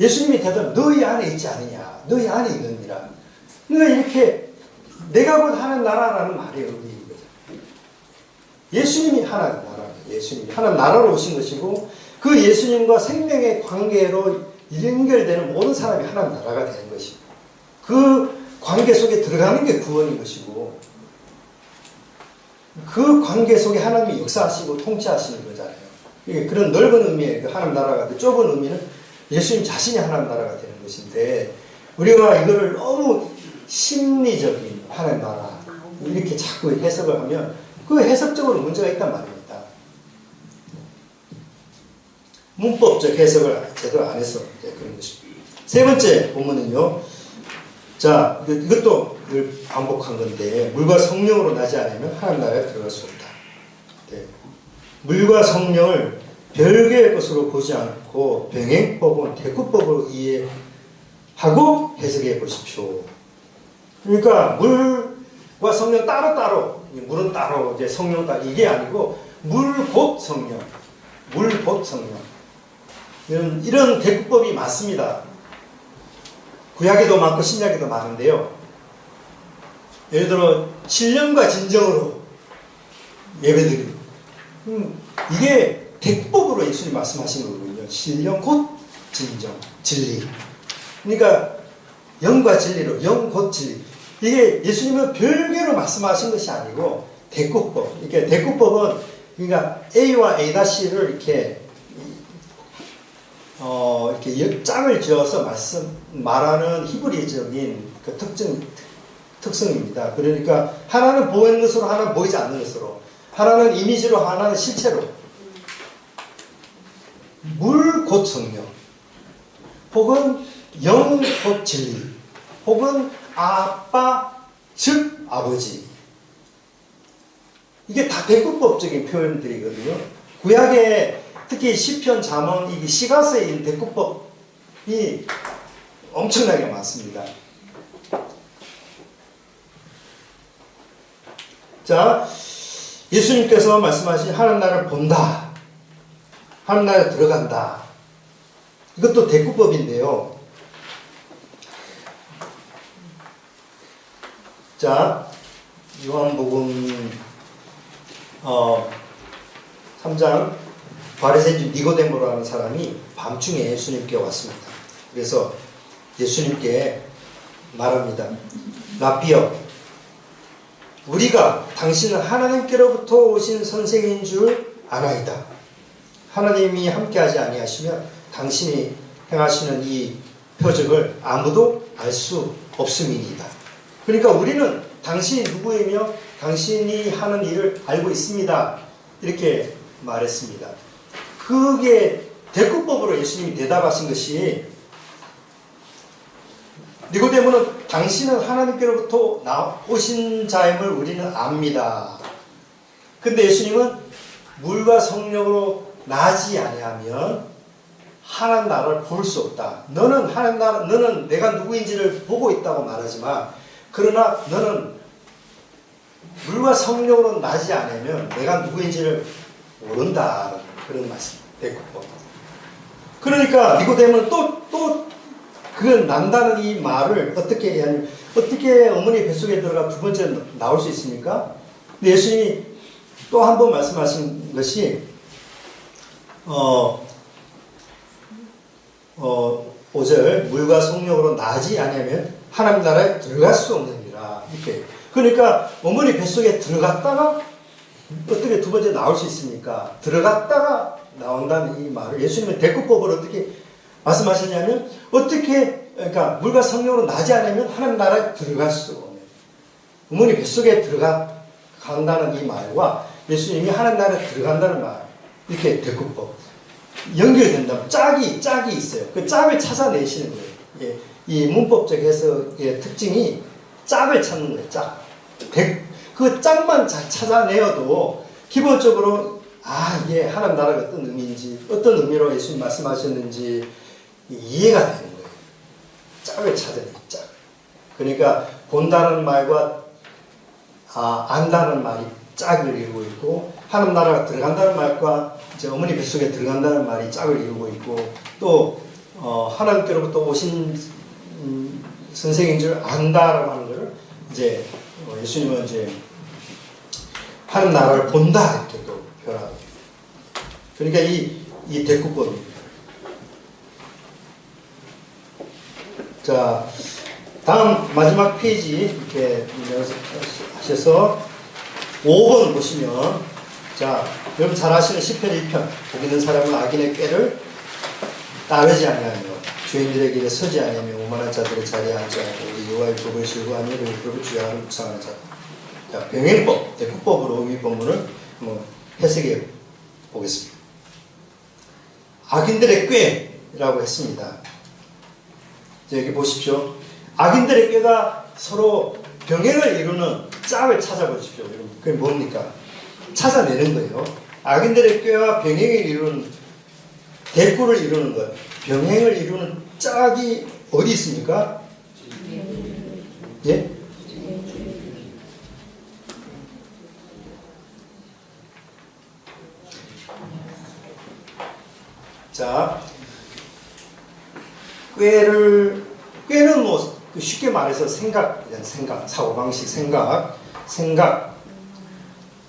예수님이 대답 너희 안에 있지 않느냐? 너희 안에 있느니라. 그러니까 이렇게 내가 곧 하나님 나라라는 말이 여기 있는 거죠. 예수님이 하나님 나라, 예수님이 하나님 나라로 오신 것이고 그 예수님과 생명의 관계로 연결되는 모든 사람이 하나님 나라가 되는 것이고 그 관계 속에 들어가는 게 구원인 것이고 그 관계 속에 하나님이 역사하시고 통치하시는 거잖아요. 그런 넓은 의미의 그 하나님 나라가 좁은 의미는 예수님 자신이 하나님 나라가 되는 것인데 우리가 이거를 너무 심리적인 하나님 나라 이렇게 자꾸 해석을 하면 그 해석적으로 문제가 있단 말입니다. 문법적 해석을 제대로 안 해서 그런 것입니다. 세 번째 본문은요. 자, 이것도 늘 반복한 건데 물과 성령으로 나지 않으면 하나님 나라에 들어갈 수 없다. 네. 물과 성령을 별개의 것으로 보지 않고 병행법은 대구법으로 이해하고 해석해 보십시오. 그러니까 물과 성령 따로따로 물은 따로 이제 성령 따로 이게 아니고 물 곧 성령 물 곧 성령 이런 대구법이 많습니다. 구약에도 많고 신약에도 많은데요. 예를 들어 신령과 진정으로 예배드리고 이게 대법으로 예수님이 말씀하신 거거든요. 신령 곧 진정 진리. 그러니까 영과 진리로 영 곧 진리. 이게 예수님은 별개로 말씀하신 것이 아니고 대구법. 이렇게 대구법은 그러니까 A와 A-를 이렇게 짝을 지어서 말하는 히브리적인 그 특성입니다. 그러니까 하나는 보이는 것으로, 하나는 보이지 않는 것으로, 하나는 이미지로, 하나는 실체로. 물 곧 성령, 혹은 영 곧 진리, 혹은 아빠 즉 아버지. 이게 다 대구법적인 표현들이거든요. 구약에 특히 시편, 잠언, 이게 시가서에 있는 대구법이 엄청나게 많습니다. 자, 예수님께서 말씀하신 하나님 나라를 본다. 하나님 나라에 들어간다. 이것도 대구법인데요. 자, 요한복음 3장 바리새인 니고데모라는 사람이 밤중에 예수님께 왔습니다. 그래서 예수님께 말합니다. 라비여, 우리가 당신은 하나님께로부터 오신 선생인 줄 아나이다. 하나님이 함께하지 아니하시면 당신이 행하시는 이 표적을 아무도 알 수 없음이니이다. 그러니까 우리는 당신이 누구이며 당신이 하는 일을 알고 있습니다. 이렇게 말했습니다. 그게 대구법으로 예수님이 대답하신 것이 니고데모는 당신은 하나님께로부터 나오신 자임을 우리는 압니다. 근데 예수님은 물과 성령으로 나지 아니하면 하나님 나라를 볼 수 없다. 너는 내가 누구인지를 보고 있다고 말하지만, 그러나 너는 물과 성령으로 나지 않으면 내가 누구인지를 모른다. 그런 말씀. 대꾸법. 그러니까 니고데모는 또 그건 난다는 이 말을 어떻게 하냐면, 어떻게 어머니 뱃속에 들어가 두 번째 나올 수 있습니까? 근데 예수님이 또 한 번 말씀하신 것이 5절 물과 성령으로 나지 아니하면 하나님 나라에 들어갈 수 없느니라. 이렇게. 그러니까 어머니 뱃속에 들어갔다가 어떻게 두 번째 나올 수 있습니까? 들어갔다가 나온다는 이 말을 예수님은 대꾸법을 어떻게 말씀하셨냐면, 어떻게, 그러니까 물과 성령으로 나지 않으면 하나님 나라에 들어갈 수 없는, 어머니 뱃속에 들어간다는 이 말과 예수님이 하나님 나라에 들어간다는 말, 이렇게 대꾸법 연결된다면 짝이 있어요. 그 짝을 찾아내시는 거예요. 예, 이 문법적 해석의 특징이 짝을 찾는 거예요. 짝. 그 짝만 잘 찾아내어도 기본적으로 이게 하나님 나라가 어떤 의미인지, 어떤 의미로 예수님 말씀하셨는지 이해가 되는 거예요. 짝을 찾아내는 짝. 그러니까 본다는 말과 안다는 말이 짝을 이루고 있고, 하나님 나라가 들어간다는 말과 이제 어머니 뱃속에 들어간다는 말이 짝을 이루고 있고, 또 하나님께로부터 오신 선생인 줄 안다라고 하는 것을 이제 예수님은 이제 하나님 나라를 본다 이렇게 또 표현합니다. 그러니까 이 대꾸법입니다. 자, 다음 마지막 페이지 이렇게 하셔서 5번 보시면, 자, 여러분 잘 아시는 시편 1편, 복 있는 사람은 악인의 꾀를 따르지 아니하며 죄인들의 길에 서지 아니하며 오만한 자들의 자리에 앉지 않고 우리 여호와의 법을 실구하며 그 법을 주야하는 묵상하는 자. 자, 병행법, 대꾸법으로 이 본문을 한번 해석해 보겠습니다. 악인들의 꾀라고 했습니다. 여기 보십시오. 악인들의 꾀가 서로 병행을 이루는 짝을 찾아보십시오. 그게 뭡니까? 찾아내는 거예요. 악인들의 꾀와 병행을 이루는, 대꾸를 이루는 것, 병행을 이루는 짝이 어디 있습니까? 예? 자, 꾀는 뭐 쉽게 말해서 생각, 사고방식, 생각,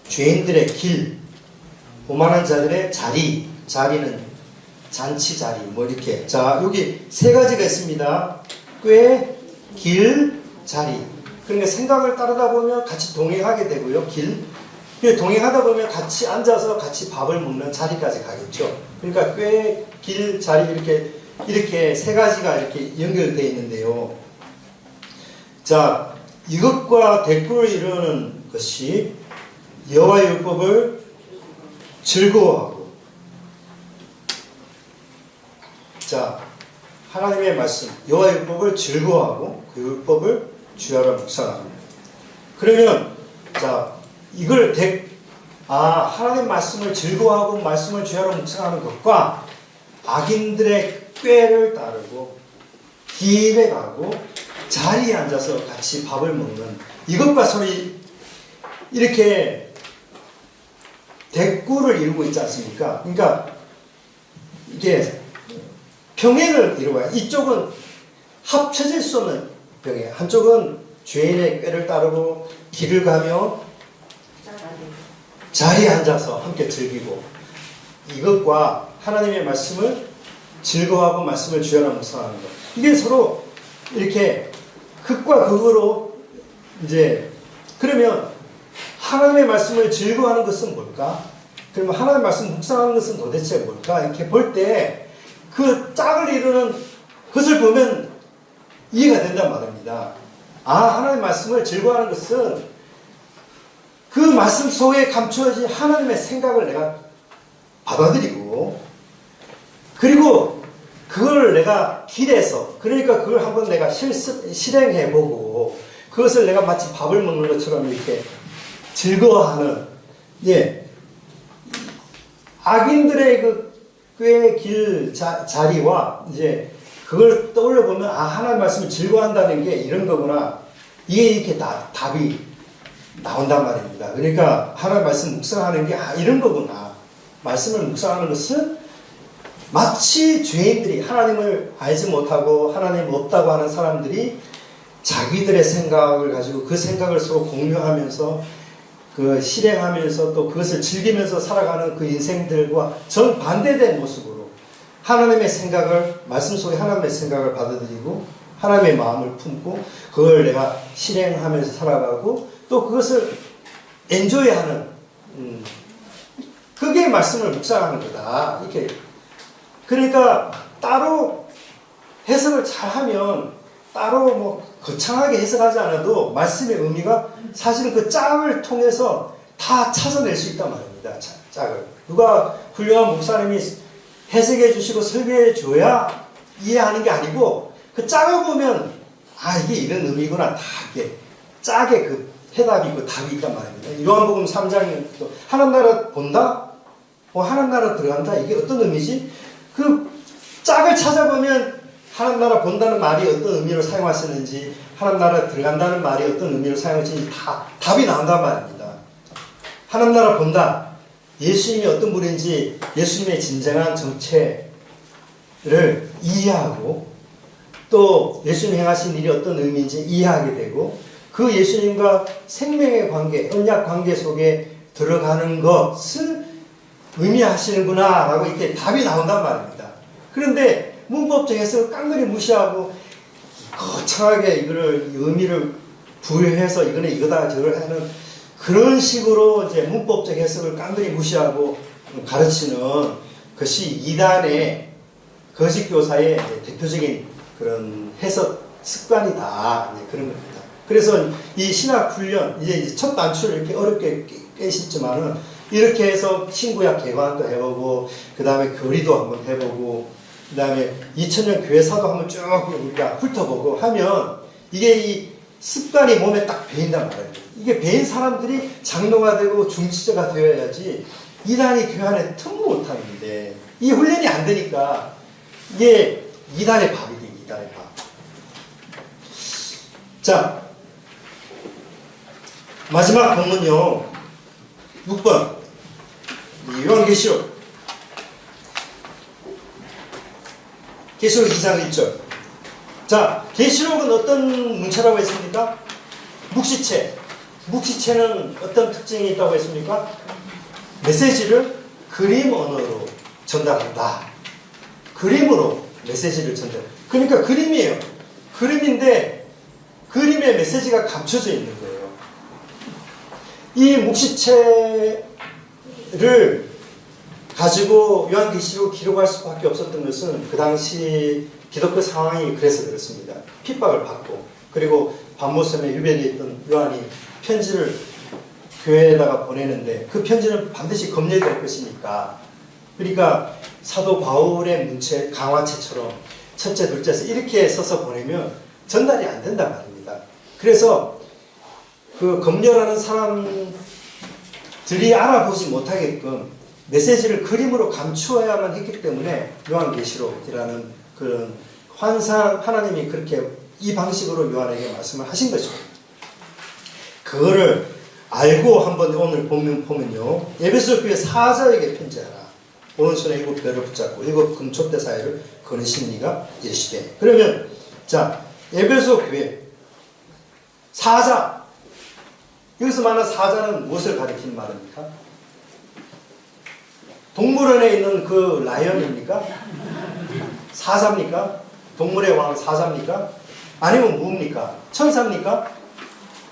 죄인들의 길, 오만한 자들의 자리는 잔치 자리, 뭐 이렇게. 자, 여기 세 가지가 있습니다. 꾀, 길, 자리. 그러니까 생각을 따르다 보면 같이 동행하게 되고요. 동행하다 보면 같이 앉아서 같이 밥을 먹는 자리까지 가겠죠. 그러니까 꾀, 길, 자리 이렇게 세 가지가 이렇게 연결되어 있는데요. 자, 이것과 대꾸를 이루는 것이 여호와의 율법을 즐거워하고, 자, 하나님의 말씀, 여호와의 율법을 즐거워하고 그 율법을 주야로 묵상합니다. 그러면 자, 이걸 하나님 말씀을 즐거워하고 말씀을 주야로 묵상하는 것과 악인들의 꾀를 따르고 길에 가고 자리에 앉아서 같이 밥을 먹는 이것과 서로 이렇게 대꾸를 이루고 있지 않습니까? 그러니까 이게 병행을 이루어야, 이쪽은 합쳐질 수 없는 병행, 한쪽은 죄인의 꾀를 따르고 길을 가며 자리에 앉아서 함께 즐기고, 이것과 하나님의 말씀을 즐거워하고 말씀을 주야로 묵상하는 것, 이게 서로 이렇게 극과 극으로 이제, 그러면 하나님의 말씀을 즐거워하는 것은 뭘까? 그러면 하나님의 말씀 묵상하는 것은 도대체 뭘까? 이렇게 볼 때 그 짝을 이루는 것을 보면 이해가 된단 말입니다. 하나님의 말씀을 즐거워하는 것은 그 말씀 속에 감추어진 하나님의 생각을 내가 받아들이고, 그리고 그걸 그거를 내가 길에서, 그러니까 그걸 한번 내가 실행해보고, 그것을 내가 마치 밥을 먹는 것처럼 이렇게 즐거워하는, 예, 악인들의 꽤 길 자리와 이제 그걸 떠올려 보면, 아, 하나님 말씀을 즐거워한다는 게 이런 거구나. 이게 이렇게 답이 나온단 말입니다. 그러니까 하나님 말씀 묵상하는 게 이런 거구나. 말씀을 묵상하는 것은 마치 죄인들이, 하나님을 알지 못하고 하나님 없다고 하는 사람들이 자기들의 생각을 가지고 그 생각을 서로 공유하면서 그 실행하면서 또 그것을 즐기면서 살아가는 그 인생들과 정반대된 모습으로 하나님의 생각을, 말씀 속에 하나님의 생각을 받아들이고 하나님의 마음을 품고 그걸 내가 실행하면서 살아가고 또 그것을 엔조이하는, 그게 말씀을 묵상하는 거다. 이렇게. 그러니까 따로 해석을 잘하면 따로 뭐 거창하게 해석하지 않아도 말씀의 의미가 사실은 그 짝을 통해서 다 찾아낼 수 있단 말입니다. 짝을. 누가 훌륭한 목사님이 해석해 주시고 설교해 줘야 이해하는 게 아니고 그 짝을 보면 아, 이게 이런 의미구나. 다 이게 짝에 그 해답이 있고 답이 있단 말입니다. 요한복음 3장에 또 하나님 나라 본다? 하나님 나라 들어간다? 이게 어떤 의미지? 그 짝을 찾아보면 하나님 나라 본다는 말이 어떤 의미로 사용하시는지, 하나님 나라 들어간다는 말이 어떤 의미로 사용하시는지 다 답이 나온단 말입니다. 하나님 나라 본다. 예수님이 어떤 분인지, 예수님의 진정한 정체를 이해하고 또 예수님 행하신 일이 어떤 의미인지 이해하게 되고 그 예수님과 생명의 관계, 언약 관계 속에 들어가는 것을 의미하시는구나 라고 이렇게 답이 나온단 말입니다. 그런데 문법적 해석을 깡그리 무시하고 거창하게 이거를 의미를 부여해서 이거는 이거다 저걸 하는 그런 식으로 이제 문법적 해석을 깡그리 무시하고 가르치는 것이 이단의 거짓 교사의 대표적인 그런 해석 습관이다. 그런 겁니다. 그래서 이 신학 훈련 이제 첫 단추를 이렇게 어렵게 깨셨지만은 이렇게 해서 신구약 개관도 해보고 그 다음에 교리도 한번 해보고 그 다음에 2000년 교회사도 한번 쭉 우리가 훑어보고 하면 이게 이 습관이 몸에 딱 배인단 말이에요. 이게 배인 사람들이 장로가 되고 중지자가 되어야지 이단이 교회 안에 틈을 못하는데 이 훈련이 안 되니까 이게 이단의 밥이 돼. 이단의 밥. 자, 마지막 본문요 6번 요한계시록 계시록 2장 1절. 자, 계시록은 어떤 문체라고 했습니까? 묵시체. 묵시체는 어떤 특징이 있다고 했습니까? 메시지를 그림 언어로 전달한다. 그림으로 메시지를 전달. 그러니까 그림이에요. 그림인데 그림에 메시지가 감춰져 있는 거예요. 이 묵시체를 가지고 요한계시록을 기록할 수밖에 없었던 것은 그 당시 기독교 상황이 그래서 그렇습니다. 핍박을 받고 그리고 반모섬에 유배되어 있던 요한이 편지를 교회에다가 보내는데 그 편지는 반드시 검열될 것이니까 그러니까 사도 바울의 문체 강화체처럼 첫째 둘째에서 이렇게 써서 보내면 전달이 안 된단 말입니다. 그래서 그 검열하는 사람들이 알아보지 못하게끔 메시지를 그림으로 감추어야만 했기 때문에 요한계시록이라는 그런 환상, 하나님이 그렇게 이 방식으로 요한에게 말씀을 하신 것입니다. 그거를 알고 한번 오늘 보면요. 에베소 교회 사자에게 편지하라. 오른손에 7별을 붙잡고 7 금촛대 사이를 거느신 이가 이르시되. 그러면 자, 에베소 교회 사자. 여기서 말하는 사자는 무엇을 가리키는 말입니까? 동물원에 있는 그 라이언입니까? 사자입니까? 동물의 왕 사자입니까? 아니면 뭡니까? 천사입니까?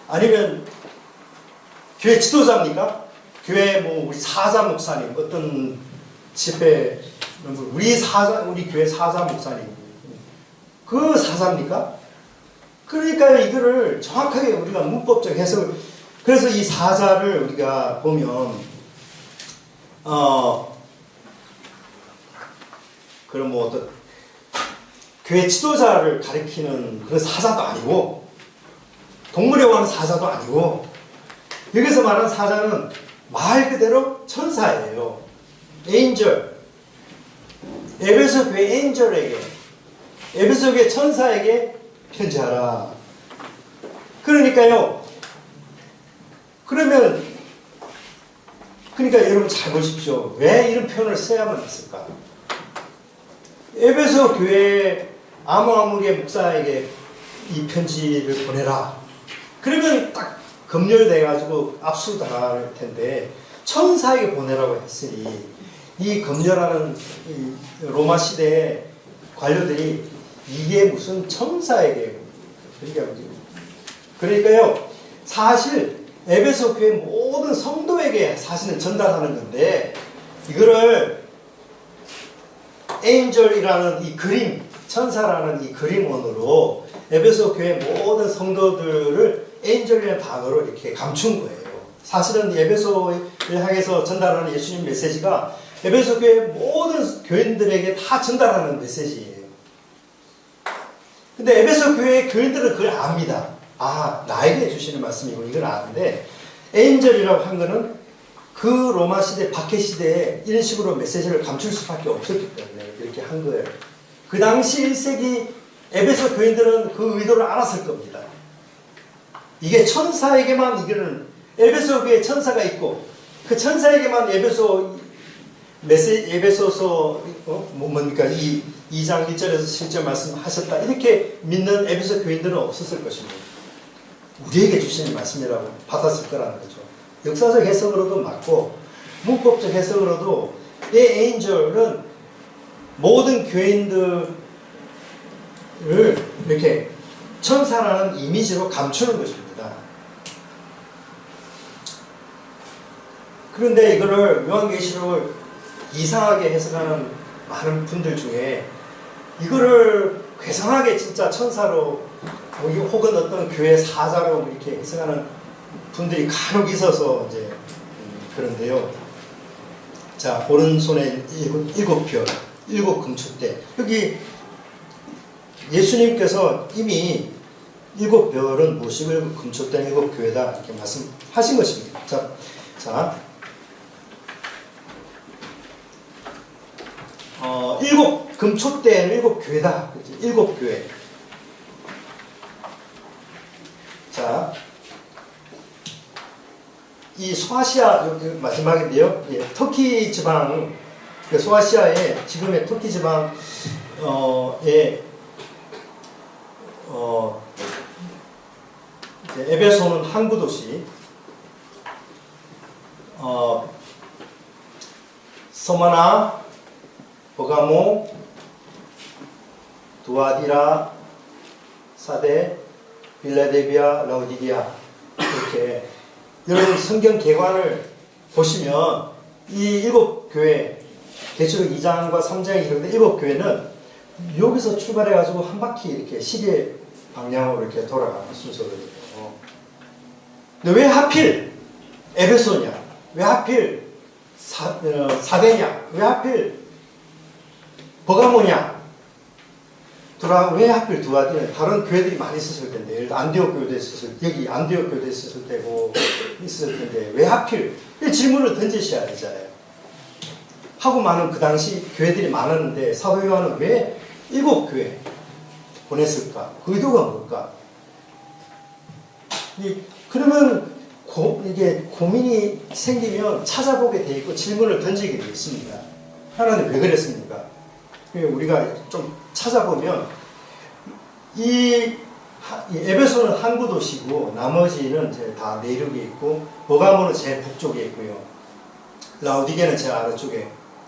아니면 교회 지도자입니까? 교회 뭐 우리 사자 목사님 어떤 집회 우리 교회 사자 목사님 그 사자입니까? 그러니까 이거를 정확하게 우리가 문법적 해석을 그래서 이 사자를 우리가 보면 그럼 뭐 어떤 교회 지도자를 가리키는 그런 사자도 아니고 동물에 관한 사자도 아니고 여기서 말하는 사자는 말 그대로 천사예요. 엔젤. 에베소 교회 엔젤에게 에베소 교회 천사에게 편지하라. 그러니까요. 그러니까 여러분 잘 보십시오. 왜 이런 표현을 써야만 했을까? 에베소 교회 아무개 목사에게 이 편지를 보내라. 그러면 딱 검열돼가지고 압수당할 텐데 천사에게 보내라고 했으니 이 검열하는 이 로마 시대의 관료들이 이게 무슨 천사에게 그러니까요. 사실 에베소 교회 모든 성도에게 사실은 전달하는 건데 이거를 엔젤이라는 이 그림, 천사라는 이 그림원으로 에베소 교회 모든 성도들을 엔젤이라는 단어로 이렇게 감춘 거예요. 사실은 에베소를 향해서 전달하는 예수님 메시지가 에베소 교회 모든 교인들에게 다 전달하는 메시지예요. 근데 에베소 교회 교인들은 그걸 압니다. 아, 나에게 주시는 말씀이고 이걸 아는데 엔젤이라고 한 거는 그 로마 시대, 박해 시대에 이런 식으로 메시지를 감출 수밖에 없었기 때문에 이렇게 한 거예요. 그 당시 1세기 에베소 교인들은 그 의도를 알았을 겁니다. 이게 천사에게만 이거는 에베소 교회에 천사가 있고 그 천사에게만 에베소서 뭡니까? 이 2장 1절에서 실제 말씀하셨다. 이렇게 믿는 에베소 교인들은 없었을 것입니다. 우리에게 주시는 말씀이라고 받았을 거라는 거죠. 역사적 해석으로도 맞고 문법적 해석으로도 이 엔젤은 모든 교인들을 이렇게 천사라는 이미지로 감추는 것입니다. 그런데 이거를 요한계시록을 이상하게 해석하는 많은 분들 중에 이거를 괴상하게 진짜 천사로 혹은 어떤 교회 사자로 이렇게 해석하는 분들이 간혹 있어서 이제 그런데요. 자, 오른손에 일곱 별, 일곱 금축대. 여기 예수님께서 이미 일곱 별은 무엇이고 금축대는 일곱 교회다 이렇게 말씀하신 것입니다. 자, 일곱 금축대는 일곱 교회다. 그렇지? 일곱 교회. 자, 이 소아시아 여기 마지막인데요. 예, 터키 지방, 소아시아의 지금의 터키 지방에 에베소는 항구 도시, 서마나, 버가모, 두아디라, 사데, 빌라델비아, 라오디게아 이렇게 여러분 성경 개관을 보시면 이 일곱 교회 계시록 2장과 3장에 기록된 일곱 교회는 여기서 출발해가지고 한 바퀴 이렇게 시계 방향으로 이렇게 돌아가는 순서거든요. 근데 왜 하필 에베소냐? 왜 하필 사대냐? 왜 하필 버가모냐? 왜 하필 두아디냐? 다른 교회들이 많이 있었을 텐데, 예를 들어 안디옥 교회도 있었을 때, 여기 안디옥 교회도 있었을 때고 있었을 텐데 왜 하필? 이 질문을 던지셔야 되잖아요. 하고 많은 그 당시 교회들이 많았는데 사도 요한은 왜 일곱 교회 보냈을까? 그 의도가 뭘까? 그러면 이게 고민이 생기면 찾아보게 돼 있고 질문을 던지게 돼 있습니다. 하나님 왜 그랬습니까? 우리가 좀 찾아보면 이 에베소는 항구 도시고 나머지는 다 내륙에 있고 버가모는 제일 북쪽에 있고요. 라오디게는 제일 아래쪽에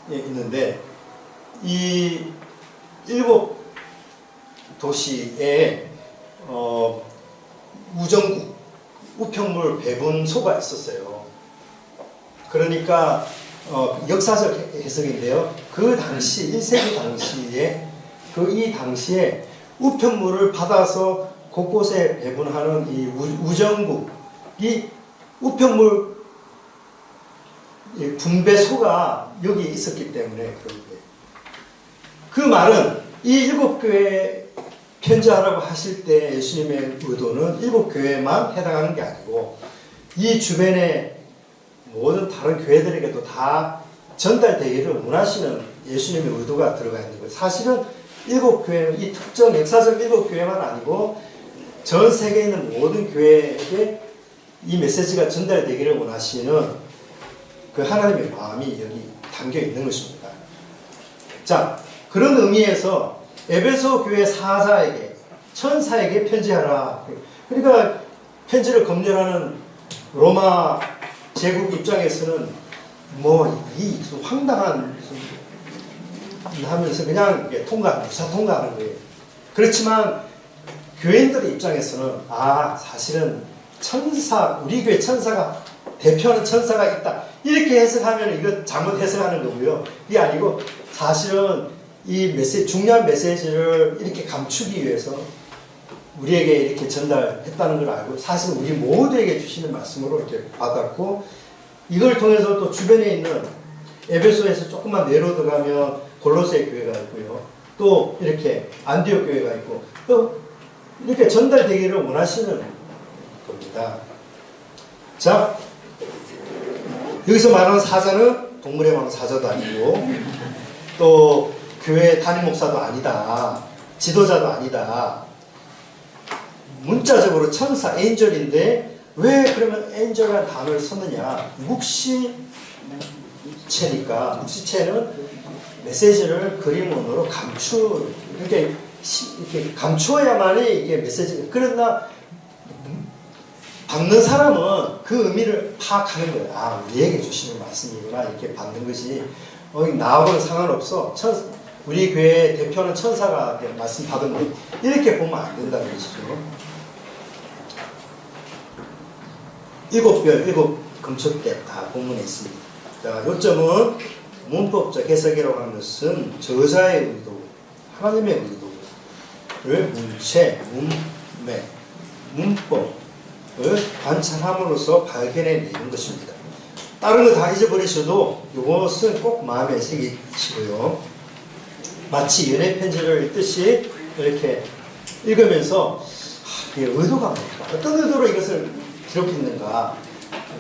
있는데 이 일곱 도시에 우정국 우편물 배분소가 있었어요. 그러니까 역사적 해석인데요. 그 당시 1세기 당시에 이 당시에 우편물을 받아서 곳곳에 배분하는 이 우정국이 우편물 분배소가 여기 있었기 때문에 그런 거예요. 그 말은 이 7교회 편지하라고 하실 때 예수님의 의도는 7교회만 해당하는 게 아니고 이 주변의 모든 다른 교회들에게도 다 전달되기를 원하시는 예수님의 의도가 들어가 있는 거예요. 사실은 7교회는 이 특정 역사적 7교회만 아니고 전 세계에 있는 모든 교회에게 이 메시지가 전달되기를 원하시는 그 하나님의 마음이 여기 담겨 있는 것입니다. 자, 그런 의미에서 에베소 교회 사자에게, 천사에게 편지하라. 그러니까 편지를 검열하는 로마 제국 입장에서는 이 황당한 하면서 그냥 무사 통과하는 거예요. 그렇지만 교인들의 입장에서는 사실은 우리 교회 천사가 대표하는 천사가 있다. 이렇게 해석하면 이거 잘못 해석하는 거고요. 이게 아니고 사실은 이 중요한 메시지를 이렇게 감추기 위해서 우리에게 이렇게 전달했다는 걸 알고 사실 우리 모두에게 주시는 말씀으로 이렇게 받았고 이걸 통해서 또 주변에 있는 에베소에서 조금만 내려 들어가면 골로새 교회가 있고요. 또 이렇게 안디옥 교회가 있고 또 이렇게 전달되기를 원하시는 겁니다. 자, 여기서 말하는 사자는 동물의 왕 사자도 아니고 또 교회 담임 목사도 아니다. 지도자도 아니다. 문자적으로 천사, 엔젤인데 왜 그러면 엔젤이라는 단어를 썼느냐? 묵시체니까 묵시체는 메시지를 그림으로 이렇게 감추어야만이 이게 메시지가. 그러나 받는 사람은 그 의미를 파악하는 거예요. 우리에게 주시는 말씀이구나 이렇게 받는 것이 나하고는 상관없어. 우리 교회의 대표는 천사가 말씀 받은 거 이렇게 보면 안 된다는 것이죠. 7별, 7금축대 다 본문에 있습니다. 자, 요점은 문법적 해석이라고 하는 것은 저자의 의도, 하나님의 의도를 문체, 문맥, 문법을 관찰함으로써 발견해내는 것입니다. 다른 거 다 잊어버리셔도 이것은 꼭 마음에 새기시고요. 마치 연애 편지를 읽듯이 이렇게 읽으면서 이게 의도가 뭘까? 어떤 의도로 이것을 기록했는가?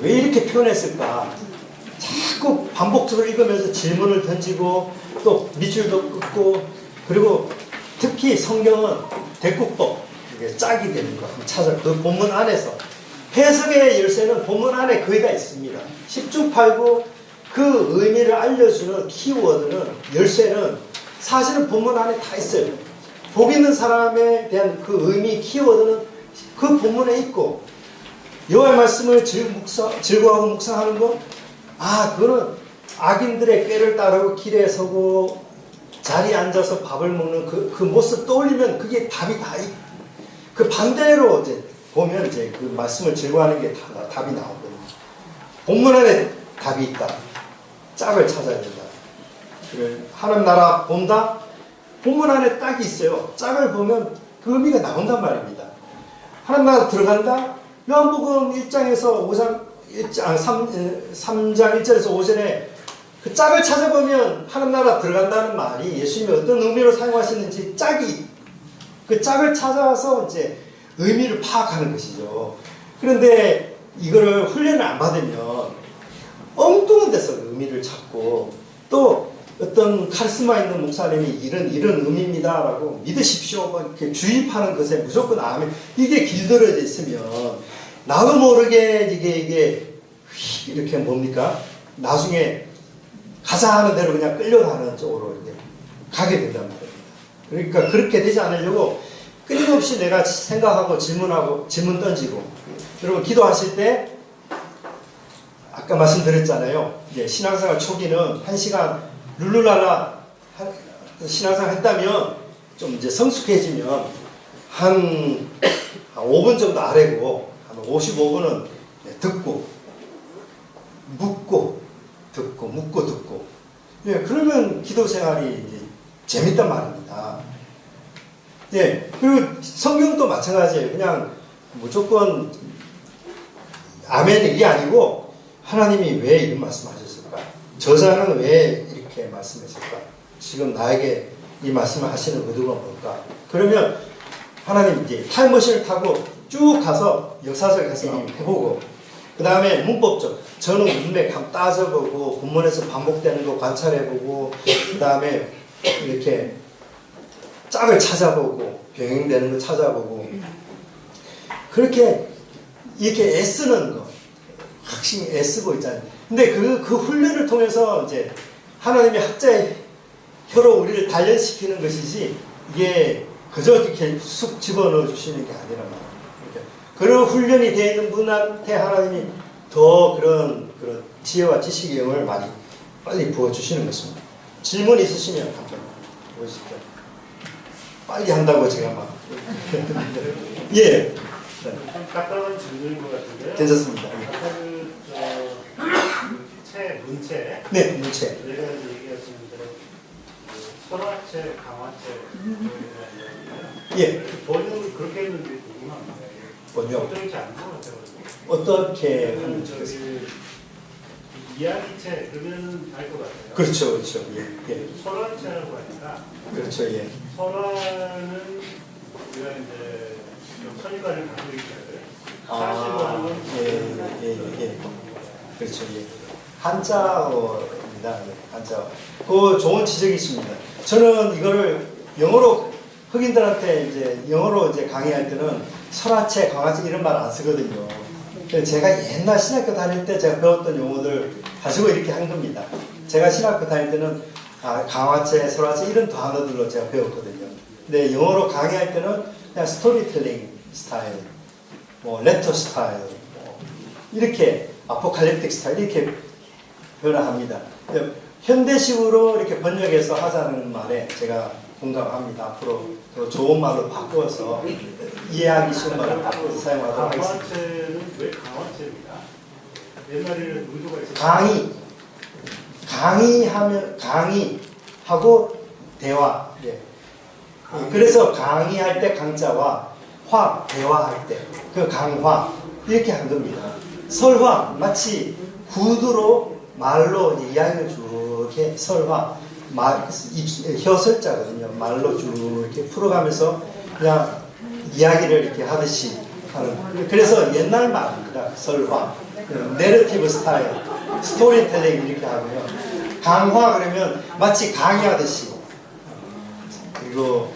왜 이렇게 표현했을까? 자꾸 반복적으로 읽으면서 질문을 던지고 또 밑줄도 긋고 그리고 특히 성경은 대국법 짝이 되는 거 그 본문 안에서 해석의 열쇠는 본문 안에 거의 다 있습니다. 10중 8구 그 의미를 알려주는 키워드는 열쇠는 사실은 본문 안에 다 있어요. 복 있는 사람에 대한 그 의미 키워드는 그 본문에 있고 여호와의 말씀을 즐거워하고 묵상하는 거 그거는 악인들의 꾀를 따르고 길에 서고 자리에 앉아서 밥을 먹는 그 모습 떠올리면 그게 답이 다 있고 그 반대로 이제 보면 이제 그 말씀을 즐거워하는 게 답이 나오거든요. 본문 안에 답이 있다. 짝을 찾아야 된다. 하나님 나라 본다. 본문 안에 딱이 있어요. 짝을 보면 그 의미가 나온단 말입니다. 하나님 나라 들어간다. 요한복음 1장에서 3장 1절에서 5절에 그 짝을 찾아보면 하나님 나라 들어간다는 말이 예수님이 어떤 의미로 사용하셨는지 그 짝을 찾아서 이제 의미를 파악하는 것이죠. 그런데 이거를 훈련을 안 받으면 엉뚱한 데서 의미를 찾고 또 어떤 카리스마 있는 목사님이 이런 의미입니다라고 믿으십시오 막 이렇게 주입하는 것에 무조건 아멘 이게 길들여져 있으면 나도 모르게 이게 이렇게 뭡니까? 나중에 가자 하는 대로 그냥 끌려가는 쪽으로 이렇게 가게 된단 말입니다. 그러니까 그렇게 되지 않으려고 끊임없이 내가 생각하고 질문 던지고 여러분 기도하실 때 아까 말씀드렸잖아요. 이제 신앙생활 초기는 1시간 룰루랄라 신앙생활 했다면 좀 이제 성숙해지면 한 5분 정도 아래고 한 55분은 듣고 묻고 듣고 묻고 듣고 그러면 기도 생활이 이제 재밌단 말입니다. 그리고 성경도 마찬가지예요. 그냥 무조건 아멘 이게 아니고 하나님이 왜 이런 말씀하셨을까? 저자는 왜 어떻게 말씀하실까? 지금 나에게 이 말씀을 하시는 의도가 뭘까? 그러면 하나님 이제 타임머신을 타고 쭉 가서 역사적에서 한번 해보고, 그 다음에 문법적, 전후 문맥 한번 따져보고, 본문에서 반복되는 거 관찰해보고, 그 다음에 이렇게 짝을 찾아보고, 병행되는 거 찾아보고, 그렇게 이렇게 애쓰는 거, 확실히 애쓰고 있잖아요. 근데 그 훈련을 통해서 이제 하나님이 학자의 혀로 우리를 단련시키는 것이지, 이게 그저 이렇게 쑥 집어넣어 주시는 게 아니란 말이에요. 그런 훈련이 되어 있는 분한테 하나님이 더 그런 지혜와 지식의 영을 많이 빨리 부어주시는 것입니다. 질문 있으시면 한번 보시죠. 빨리 한다고 제가 막. 예. 간단한 질문인 것 같은데요. 괜찮습니다. 문체. 네, 문체. 내가 얘기하시는 대로 설화체, 강화체. 예. 번역을 그렇게 했는데 궁금합니다. 번역. 어떻게 안 보았어요? 어떻게 하면 좋겠어요? 이야기체 그러면 알 것 같아요. 그렇죠, 그렇죠. 예, 예. 설화체라고 하니까. 그렇죠, 예. 설화는 우리가 이제 선임관을 갖고 있잖아요. 아, 예. 그렇죠, 예. 한자어입니다. 예, 한자어. 그 좋은 지적이십니다. 저는 이거를 영어로 흑인들한테 이제 영어로 이제 강의할 때는 설화체, 강화체 이런 말 안 쓰거든요. 그래서 제가 옛날 신학교 다닐 때 제가 배웠던 용어들 가지고 이렇게 한 겁니다. 제가 신학교 다닐 때는 강화체, 설화체 이런 단어들로 제가 배웠거든요. 근데 영어로 강의할 때는 그냥 스토리텔링 스타일, 뭐 레터 스타일, 뭐 이렇게 아포칼립틱 스타일 이렇게 변화합니다. 현대식으로 이렇게 번역해서 하자는 말에 제가 공감합니다. 앞으로 더 좋은 말로 바꿔서 이해하기 쉬운 말로 바꿔서 사용하도록 하겠습니다. 강화체는 왜 강화체입니다? 옛날에는 의도가 있었어요. 강의하고 대화. 예. 그래서 강의할 때 강자와 대화할 때 그 강화 이렇게 한 겁니다. 설화 마치 구두로 말로 이야기를 이렇게 설화 혀설자거든요. 말로 쭉 이렇게 풀어가면서 그냥 이야기를 이렇게 하듯이 하는. 그래서 옛날 말입니다. 설화, 내러티브 스타일, 스토리텔링 이렇게 하고요. 강화 그러면 마치 강의하듯이 그리고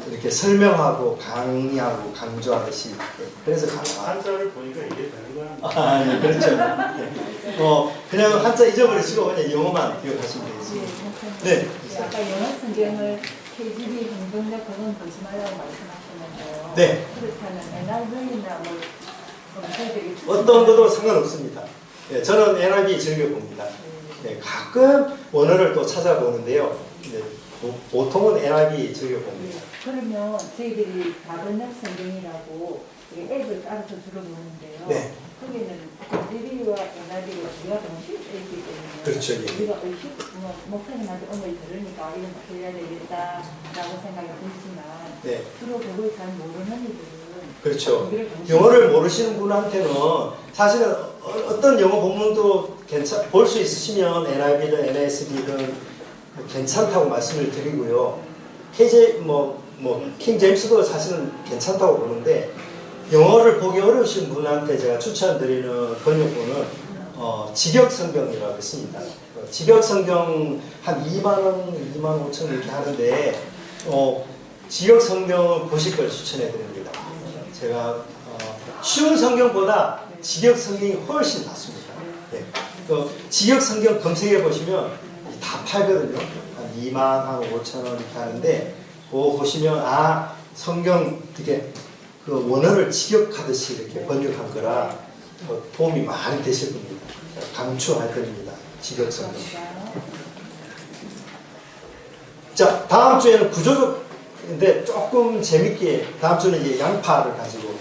이렇게 설명하고 강의하고 강조하듯이. 그래서 강화. 한자를 보니까 이게 되는 거야. 아, 예, 그렇죠. 예. 그냥 한자 잊어버리시고 그냥 영어만 기억하시면 되겠습니다. 네. 아까 영어 성경을 KGB 행동력 그건 보지 말라고 말씀하셨는데요. 네. 그렇다면 NIV나 뭐 검색되기 어떤 것도 상관없습니다. 예, 저는 NIV 즐겨 봅니다. 예, 가끔 원어를 또 찾아보는데요. 예, 보통은 NIV 즐겨 봅니다. 그러면 저희들이 다번역 성경이라고 앱을 따라서 들어보는데요. 네. 거기는 KGB와 NIV가 우리가 동시에 있기 때문에 그렇죠. 예. 우리가 목사님한테 오늘 들으니까 이런 거 해야 되겠다라고 생각이 들지만 네. 주로 그걸 잘 모르는 이들은 그렇죠. 영어를 모르시는 분한테는 사실은 어떤 영어 본문도 볼 수 있으시면 NIV든 NASB든 괜찮다고 말씀을 드리고요. 킹 제임스도 사실은 괜찮다고 보는데 영어를 보기 어려우신 분한테 제가 추천드리는 번역본은 직역 성경이라고 있습니다. 직역 성경 한 2만 원, 2만 5천 이렇게 하는데 직역 성경을 보실 걸 추천해 드립니다. 제가 쉬운 성경보다 직역 성경이 훨씬 낫습니다. 네. 직역 성경 검색해 보시면 다 팔거든요. 한 2만 한 5천 원 이렇게 하는데 그거 보시면 성경 이렇게 그 원어를 직역하듯이 이렇게 번역한 거라 도움이 많이 되실 겁니다. 강추할 겁니다. 직역 성경. 자, 다음 주에는 구조적인데 조금 재밌게 다음 주는 이제 양파를 가지고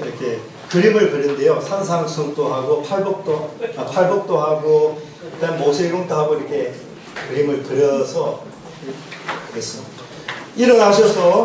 이렇게 그림을 그리는데요. 산상수도 하고 팔복도 하고 그다음 모세경도 하고 이렇게 그림을 그려서 하겠습니다. 일어나셔서